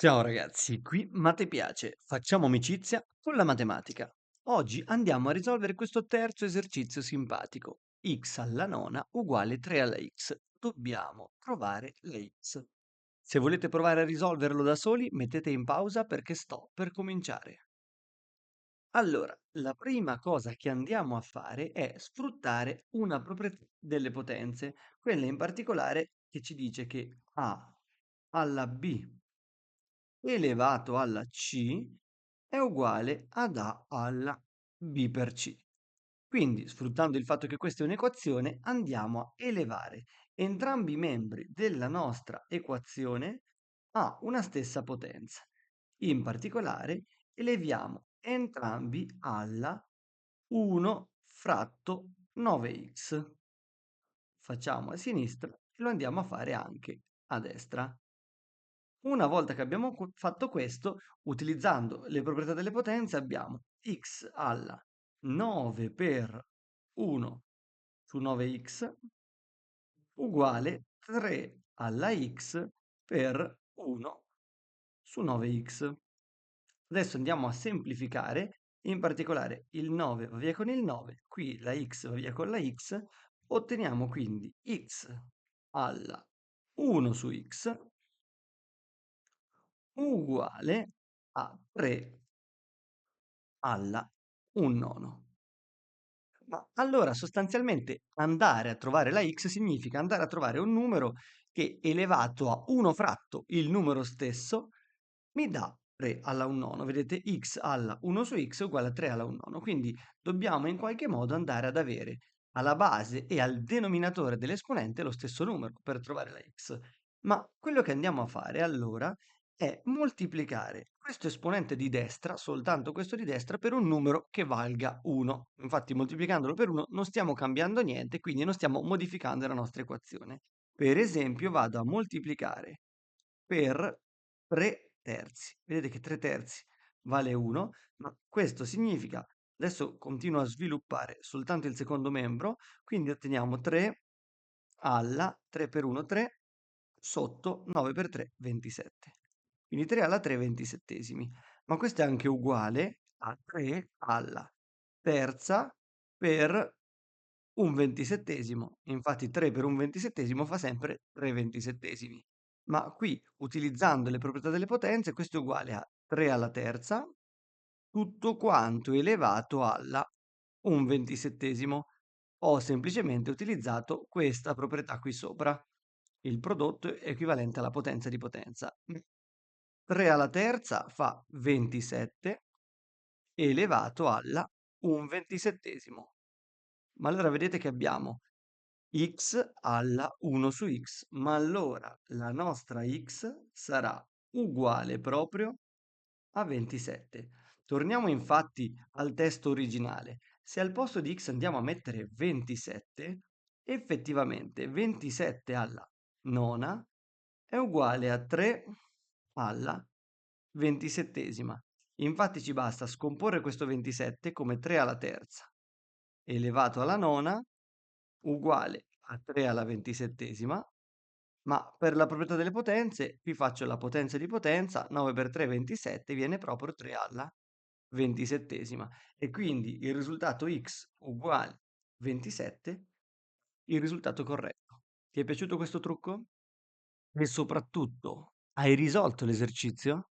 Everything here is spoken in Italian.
Ciao ragazzi, qui Mate piace, facciamo amicizia con la matematica. Oggi andiamo a risolvere questo terzo esercizio simpatico. X alla nona uguale 3 alla x. Dobbiamo trovare la x. Se volete provare a risolverlo da soli, mettete in pausa perché sto per cominciare. Allora, la prima cosa che andiamo a fare è sfruttare una proprietà delle potenze, quella in particolare che ci dice che A alla B elevato alla C è uguale ad A alla B per C. Quindi, sfruttando il fatto che questa è un'equazione, andiamo a elevare entrambi i membri della nostra equazione a una stessa potenza. In particolare, eleviamo entrambi alla 1 fratto 9x. Facciamo a sinistra e lo andiamo a fare anche a destra. Una volta che abbiamo fatto questo, utilizzando le proprietà delle potenze, abbiamo x alla 9 per 1 su 9x uguale 3 alla x per 1 su 9x. Adesso andiamo a semplificare, in particolare il 9 va via con il 9, qui la x va via con la x, otteniamo quindi x alla 1 su x uguale a 3 alla un nono. Ma allora sostanzialmente andare a trovare la x significa andare a trovare un numero che elevato a 1 fratto il numero stesso mi dà 3 alla un nono. Vedete x alla 1 su x è uguale a 3 alla un nono. Quindi dobbiamo in qualche modo andare ad avere alla base e al denominatore dell'esponente lo stesso numero per trovare la x. Ma quello che andiamo a fare allora è moltiplicare questo esponente di destra, soltanto questo di destra, per un numero che valga 1. Infatti moltiplicandolo per 1 non stiamo cambiando niente, quindi non stiamo modificando la nostra equazione. Per esempio vado a moltiplicare per 3 terzi. Vedete che 3 terzi vale 1, ma questo significa, adesso continuo a sviluppare soltanto il secondo membro, quindi otteniamo 3 alla 3 per 1 3 sotto 9 per 3 27. Quindi 3 alla 3 ventisettesimi. Ma questo è anche uguale a 3 alla terza per un ventisettesimo. Infatti 3 per un ventisettesimo fa sempre 3 ventisettesimi. Ma qui, utilizzando le proprietà delle potenze, questo è uguale a 3 alla terza, tutto quanto elevato alla un ventisettesimo. Ho semplicemente utilizzato questa proprietà qui sopra. Il prodotto è equivalente alla potenza di potenza. 3 alla terza fa 27 elevato alla un ventisettesimo. Ma allora vedete che abbiamo x alla 1 su x, ma allora la nostra x sarà uguale proprio a 27. Torniamo infatti al testo originale. Se al posto di x andiamo a mettere 27, effettivamente 27 alla nona è uguale a 3 alla ventisettesima. Infatti ci basta scomporre questo 27 come 3 alla terza elevato alla nona uguale a 3 alla ventisettesima, ma per la proprietà delle potenze qui faccio la potenza di potenza, 9 per 3 27 viene proprio 3 alla ventisettesima e quindi il risultato x uguale 27, il risultato corretto. Ti è piaciuto questo trucco? E soprattutto, hai risolto l'esercizio?